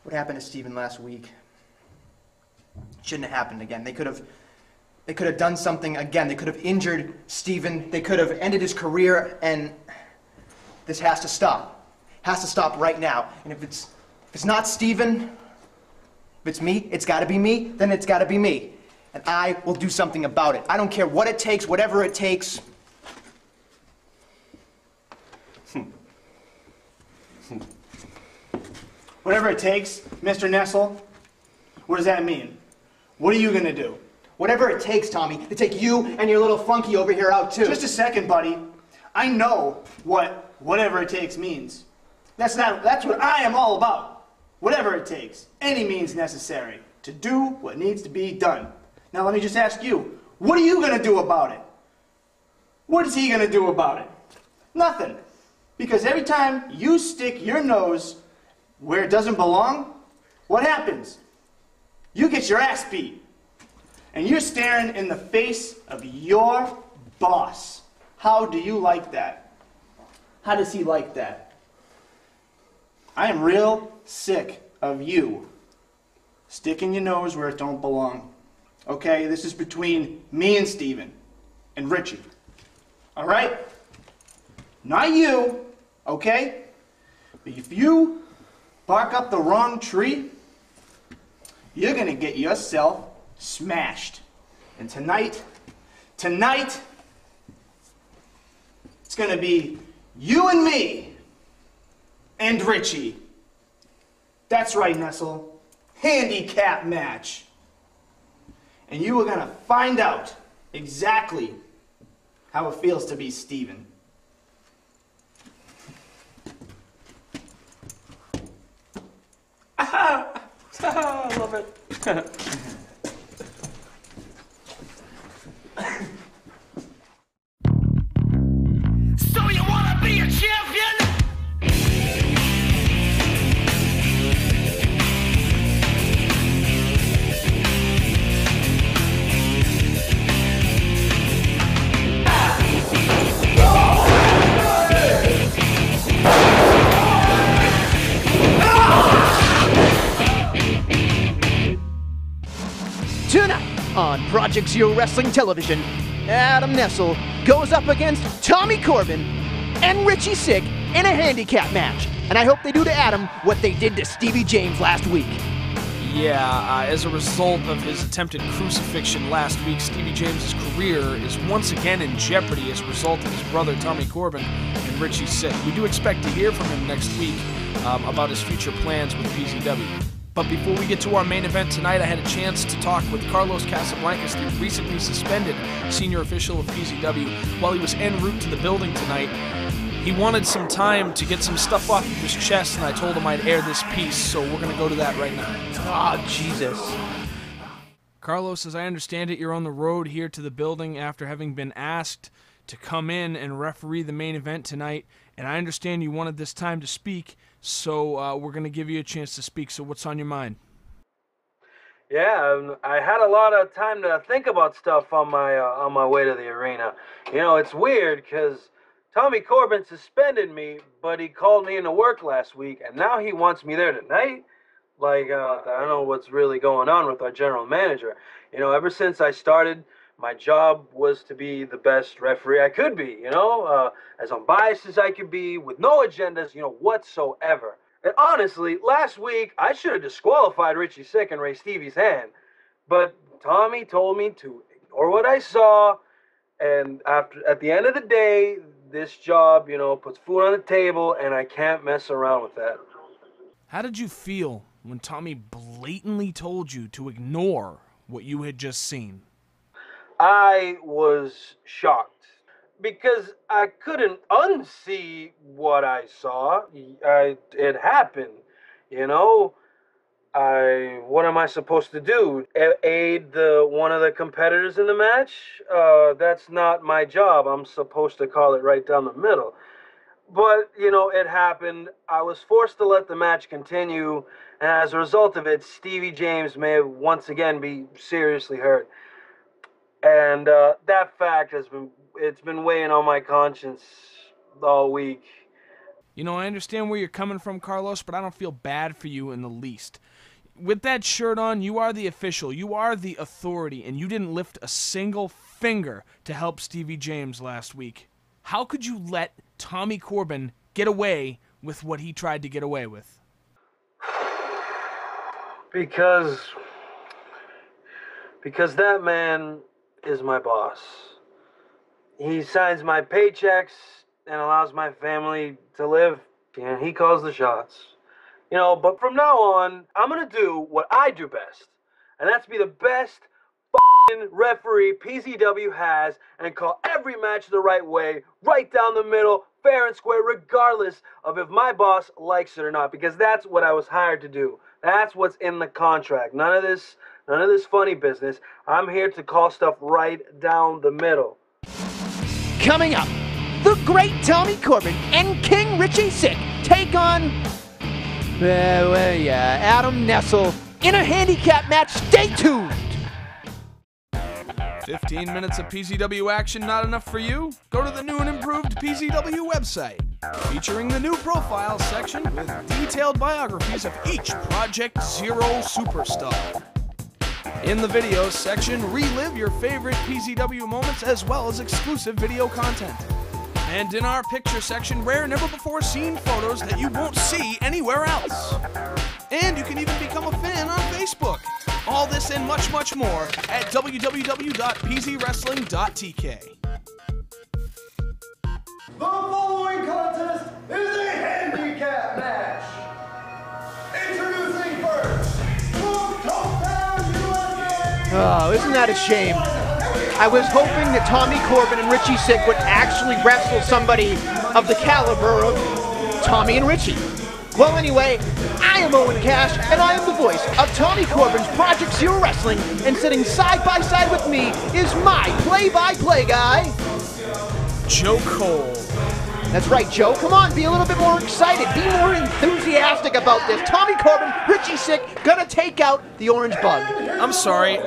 What happened to Steven last week shouldn't have happened again. They could have done something again. They could have injured Steven. They could have ended his career, and this has to stop. Has to stop right now. And if it's not Steven, if it's me, it's got to be me, then it's got to be me. And I will do something about it. I don't care what it takes, whatever it takes. Whatever it takes, Mr. Nestle, what does that mean? What are you gonna do? Whatever it takes, Tommy, to take you and your little flunky over here out too. Just a second, buddy. I know what whatever it takes means. That's what I am all about. Whatever it takes, any means necessary to do what needs to be done. Now let me just ask you, what are you gonna do about it? What is he gonna do about it? Nothing. Because every time you stick your nose where it doesn't belong, what happens? You get your ass beat. And you're staring in the face of your boss. How do you like that? How does he like that? I am real sick of you sticking your nose where it don't belong. Okay, this is between me and Steven and Richy. All right? Not you, okay? But if you bark up the wrong tree, you're gonna get yourself smashed. And tonight, it's gonna be you and me and Richy. That's right, Nestle. Handicap match. And you are gonna find out exactly how it feels to be Steven. I love it. So you wanna be a champion? Tonight on Project Zero Wrestling Television, Adam Nestle goes up against Tommy Corbin and Richy Sick in a handicap match. And I hope they do to Adam what they did to Stevie James last week. Yeah, as a result of his attempted crucifixion last week, Stevie James' career is once again in jeopardy as a result of his brother Tommy Corbin and Richy Sick. We do expect to hear from him next week about his future plans with PZW. But before we get to our main event tonight, I had a chance to talk with Carlos Casablancas, the recently suspended senior official of PZW. While he was en route to the building tonight, he wanted some time to get some stuff off of his chest, and I told him I'd air this piece, so we're going to go to that right now. Oh, Jesus. Carlos, as I understand it, you're on the road here to the building after having been asked to come in and referee the main event tonight, and I understand you wanted this time to speak, so we're going to give you a chance to speak. So what's on your mind? Yeah, I had a lot of time to think about stuff on my way to the arena. You know, it's weird because Tommy Corbin suspended me, but he called me into work last week, and now he wants me there tonight. Like, I don't know what's really going on with our general manager. You know, ever since I started, my job was to be the best referee I could be, you know, as unbiased as I could be, with no agendas, you know, whatsoever. And honestly, last week, I should have disqualified Richy Sick and raised Stevie's hand. But Tommy told me to ignore what I saw, and at the end of the day, this job, you know, puts food on the table, and I can't mess around with that. How did you feel when Tommy blatantly told you to ignore what you had just seen? I was shocked because I couldn't unsee what I saw. It happened, you know. What am I supposed to do? Aid one of the competitors in the match? That's not my job. I'm supposed to call it right down the middle. But, you know, it happened. I was forced to let the match continue, and as a result of it, Stevie James may once again be seriously hurt. And that fact it's been weighing on my conscience all week. You know, I understand where you're coming from, Carlos, but I don't feel bad for you in the least. With that shirt on, you are the official, you are the authority, and you didn't lift a single finger to help Stevie James last week. How could you let Tommy Corbin get away with what he tried to get away with? Because that man is my boss. He signs my paychecks and allows my family to live. Yeah, he calls the shots. You know, but from now on, I'm going to do what I do best. And that's be the best referee PZW has and call every match the right way, right down the middle, fair and square, regardless of if my boss likes it or not, because that's what I was hired to do. That's what's in the contract. None of this funny business. I'm here to call stuff right down the middle. Coming up, the great Tommy Corbin and King Richy Sick take on Adam Nestle in a handicap match. Stay tuned. 15 minutes of PZW action not enough for you? Go to the new and improved PZW website, featuring the new profile section with detailed biographies of each Project Zero superstar. In the videos section, relive your favorite PZW moments as well as exclusive video content. And in our picture section, rare, never-before-seen photos that you won't see anywhere else. And you can even become a fan on Facebook. All this and much, much more at www.pzwrestling.tk. The following contest is a handicap match. Introducing first, from Corbin, USA. Oh, isn't that a shame? I was hoping that Tommy Corbin and Richy Sick would actually wrestle somebody of the caliber of Tommy and Richy. Well, anyway, I am Owen Cash, and I am the voice of Tommy Corbin's Project Zero Wrestling, and sitting side by side with me is my play-by-play guy, Joe Cole. That's right, Joe. Come on, be a little bit more excited. Be more enthusiastic about this. Tommy Corbin, Richy Sick, gonna take out the orange bug. I'm sorry,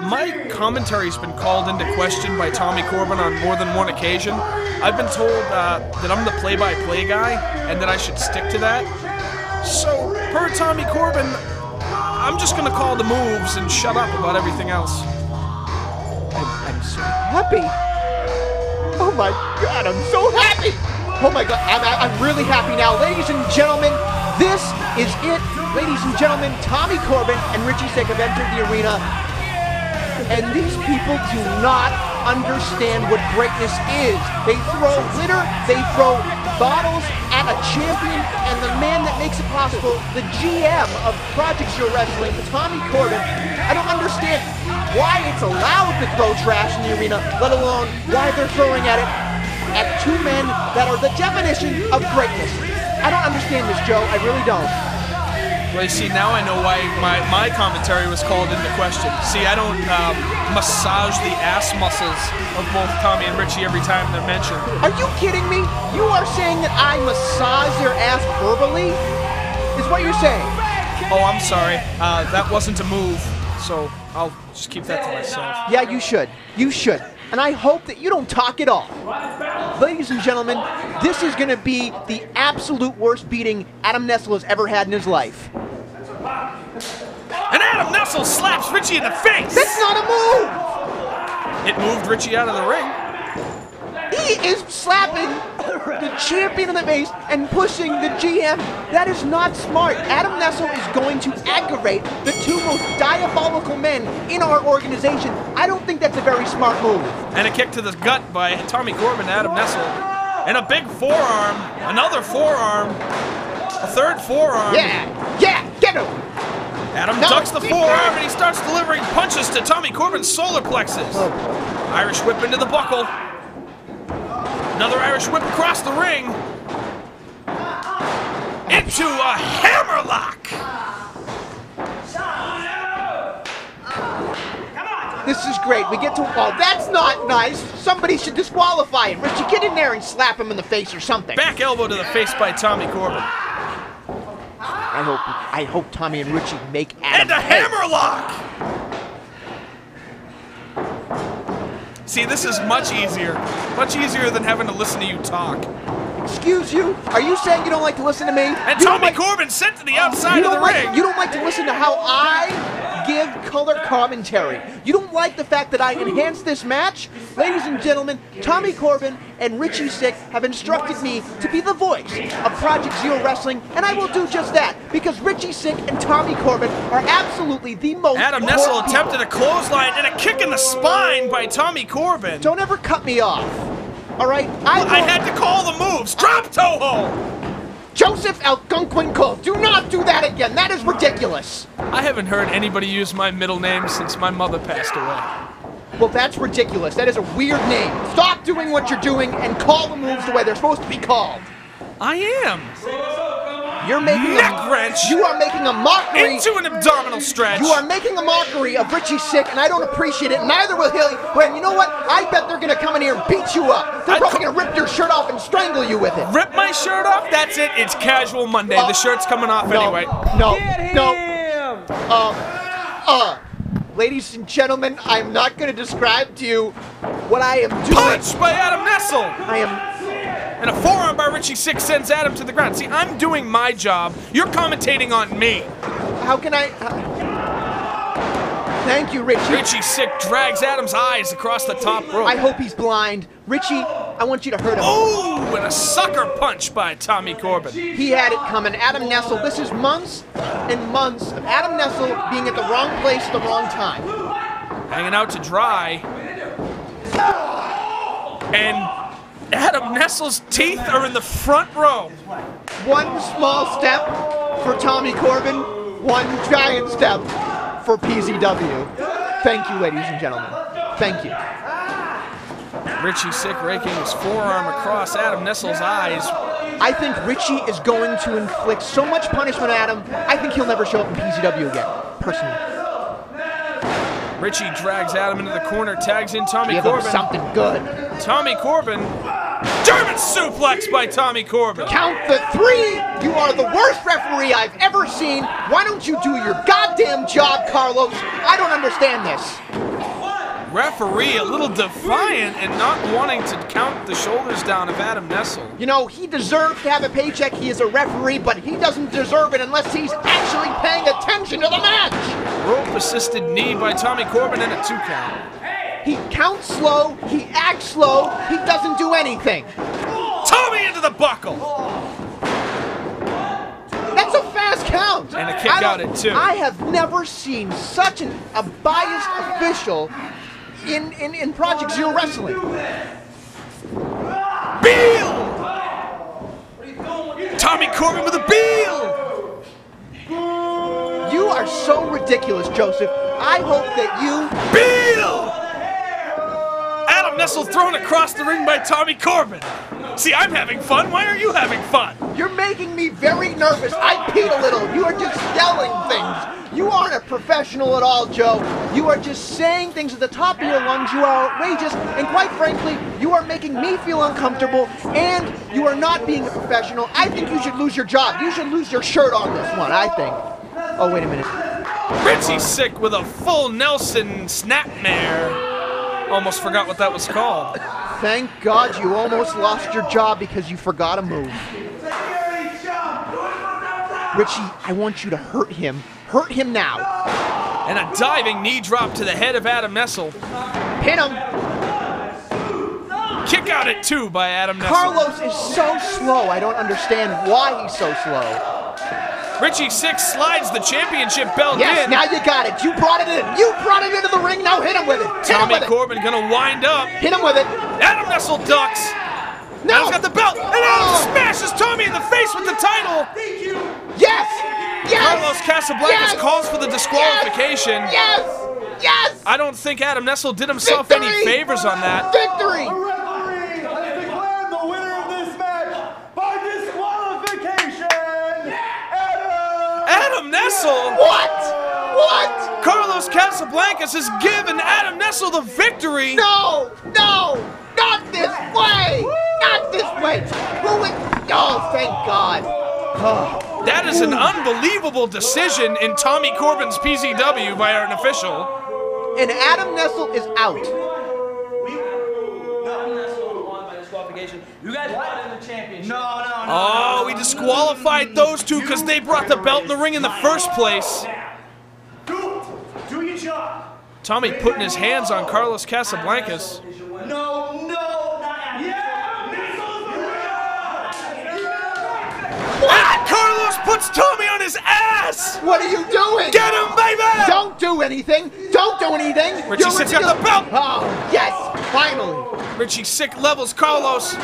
my commentary's been called into question by Tommy Corbin on more than one occasion. I've been told that I'm the play-by-play guy and that I should stick to that. So, per Tommy Corbin, I'm just gonna call the moves and shut up about everything else. I'm so happy. Oh my God, I'm so happy. Oh my God, I'm really happy now. Ladies and gentlemen, this is it. Ladies and gentlemen, Tommy Corbin and Richy Sick have entered the arena. And these people do not understand what greatness is. They throw litter, they throw bottles at a champion, and the man that makes it possible, the GM of Project Zero Wrestling, Tommy Corbin. I don't understand why it's allowed to throw trash in the arena, let alone why they're throwing at it at two men that are the definition of greatness. I don't understand this, Joe. I really don't. Well, you see, now I know why my commentary was called into question. See, I don't massage the ass muscles of both Tommy and Richy every time they're mentioned. Are you kidding me? You are saying that I massage their ass verbally? Is what you're saying? Oh, I'm sorry. That wasn't a move, so I'll just keep that to myself. Yeah, you should. You should. And I hope that you don't talk at all. Ladies and gentlemen, this is going to be the absolute worst beating Adam Nestle has ever had in his life. And Adam Nestle slaps Richy in the face! That's not a move! It moved Richy out of the ring. He is slapping the champion in the face and pushing the GM. That is not smart. Adam Nestle is going to aggravate the two most diabolical men in our organization. I don't think that's a very smart move. And a kick to the gut by Tommy Corbin to Adam Nestle. And a big forearm, another forearm, a third forearm. Yeah, get him! Adam ducks the forearm and he starts delivering punches to Tommy Corbin's solar plexus. Irish whip into the buckle. Another Irish whip across the ring. Into a hammerlock. This is great. We get to... Oh, that's not nice. Somebody should disqualify him. Richy, get in there and slap him in the face or something. Back elbow to the face by Tommy Corbin. I hope Tommy and Richy make Adam... And a hammerlock! See, this is much easier than having to listen to you talk. Excuse you? Are you saying you don't like to listen to me? And You don't Tommy like- Corbin sent to the outside you of the don't like, ring. You don't like to listen to how I give color commentary. You don't like the fact that I enhance this match? Ladies and gentlemen, Tommy Corbin and Richy Sick have instructed me to be the voice of Project Zero Wrestling, and I will do just that, because Richy Sick and Tommy Corbin are absolutely the most Adam Nestle important attempted a clothesline and a kick in the spine by Tommy Corbin. Don't ever cut me off. All right? I had to call the moves. Drop Toho. Joseph Algonquin, do not do that again. That is ridiculous. I haven't heard anybody use my middle name since my mother passed away. Well, that's ridiculous. That is a weird name. Stop doing what you're doing and call the moves the way they're supposed to be called. I am. You're making Neck wrench. You are making a mockery. Into an abdominal stretch. You are making a mockery of Richy Sick, and I don't appreciate it. Neither will Hilly. Well, you know what? I bet they're gonna come in here and beat you up. They're probably gonna rip your shirt off and strangle you with it. Rip my shirt off? That's it. It's casual Monday. The shirt's coming off anyway. No. Ladies and gentlemen, I'm not gonna describe to you what I am doing. Punch by Adam Nestle. I am. And a forearm by Richy Sick sends Adam to the ground. See, I'm doing my job. You're commentating on me. How can I? Thank you, Richy. Richy Sick drags Adam's eyes across the top rope. I hope he's blind. Richy, I want you to hurt him. Oh, and a sucker punch by Tommy Corbin. He had it coming. Adam Nestle, this is months and months of Adam Nestle being at the wrong place at the wrong time. Hanging out to dry. And Adam Nestle's teeth are in the front row. One small step for Tommy Corbin, one giant step for PZW. Thank you, ladies and gentlemen. Thank you. Richy Sick raking his forearm across Adam Nestle's eyes. I think Richy is going to inflict so much punishment on Adam, I think he'll never show up in PZW again, personally. Richy drags Adam into the corner, tags in Tommy Give him Corbin. something good. Tommy Corbin. German suplex by Tommy Corbin. Count the 3! You are the worst referee I've ever seen. Why don't you do your goddamn job, Carlos? I don't understand this. Referee a little defiant and not wanting to count the shoulders down of Adam Nestle. You know, he deserves to have a paycheck. He is a referee, but he doesn't deserve it unless he's actually paying attention to the match. Rope-assisted knee by Tommy Corbin and a 2 count. He counts slow, he acts slow, he doesn't do anything. Tommy into the buckle. That's a fast count. And a kick out at 2. I have never seen such a biased official in Project Zero Wrestling. Beal! Tommy Corbin with a Beal! You are so ridiculous, Joseph. I hope that you... Beal! Adam Nestle thrown across the ring by Tommy Corbin. See, I'm having fun. Why are you having fun? You're making me very nervous. I peed a little. You are just yelling things. You aren't a professional at all, Joe. You are just saying things at the top of your lungs. You are outrageous, and quite frankly, you are making me feel uncomfortable, and you are not being a professional. I think you should lose your job. You should lose your shirt on this one, I think. Oh, wait a minute. Richy Sick with a full Nelson snapmare. Almost forgot what that was called. Thank God you almost lost your job because you forgot a move. Richy, I want you to hurt him. Hurt him now. And a diving knee drop to the head of Adam Nestle. Pin him. Kick out at 2 by Adam Nestle. Carlos is so slow. I don't understand why he's so slow. Richy Sick slides the championship belt Yes, in. now you got it. You brought it in. You brought it into the ring. Now hit him with it. Hit him Tommy with it. Corbin gonna wind up. Hit him with it. Adam Nestle ducks. No. Adam's got the belt. And Adam smashes Tommy in the face with the title. Yes. Yes. Carlos Casablancas Yes. calls for the disqualification. Yes. Yes. I don't think Adam Nestle did himself Victory. any favors on that. Victory. The referee has declared the winner of this match by disqualification. Adam Nestle? What? What? Carlos Casablancas has given Adam Nestle the victory. No. No. Not this way. Not this way. Ruin. Oh, thank God. Oh. That is an unbelievable decision in Tommy Corbin's PZW by an official. And Adam Nestle is out. You guys fought in the championship. No. Oh, we disqualified those two because they brought the belt in the ring in the first place. Do your job. Tommy putting his hands on Carlos Casablancas. No, not And Carlos puts Tommy on his ass! What are you doing? Get him, baby! Don't do anything. Don't do anything. Richy You're Sick's got the belt! Oh, yes, finally. Richy Sick levels Carlos.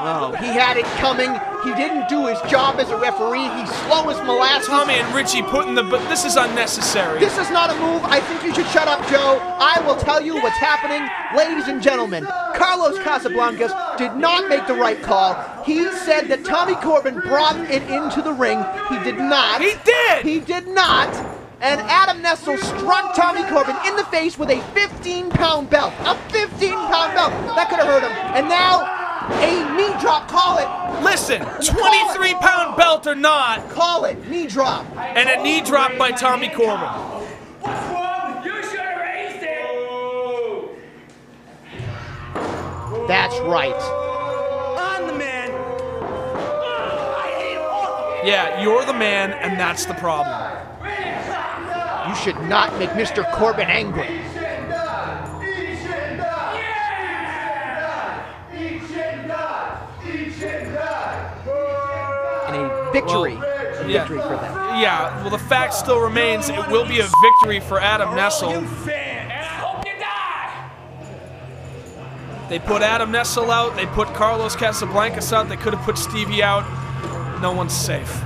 Oh, he had it coming. He didn't do his job as a referee. He's slow as molasses. Tommy and Richy putting the... But this is unnecessary. This is not a move. I think you should shut up, Joe. I will tell you what's happening. Ladies and gentlemen, Carlos Casablancas did not make the right call. He said that Tommy Corbin brought it into the ring. He did not. He did! He did not. And Adam Nestle struck Tommy Corbin in the face with a 15-pound belt. A 15-pound belt. That could have hurt him. And now... a knee drop, call it. Listen, 23-pound belt or not. Call it, knee drop. And a knee drop by Tommy Corbin. What's wrong? You should have raised it. That's right. I'm the man. I hate all of you. Yeah, you're the man, and that's the problem. You should not make Mr. Corbin angry. And a victory. Victory for them. Yeah, well, the fact still remains it will be a victory for Adam Nestle. Fan, and I hope you die. They put Adam Nestle out. They put Carlos Casablancas out. They could have put Stevie out. No one's safe.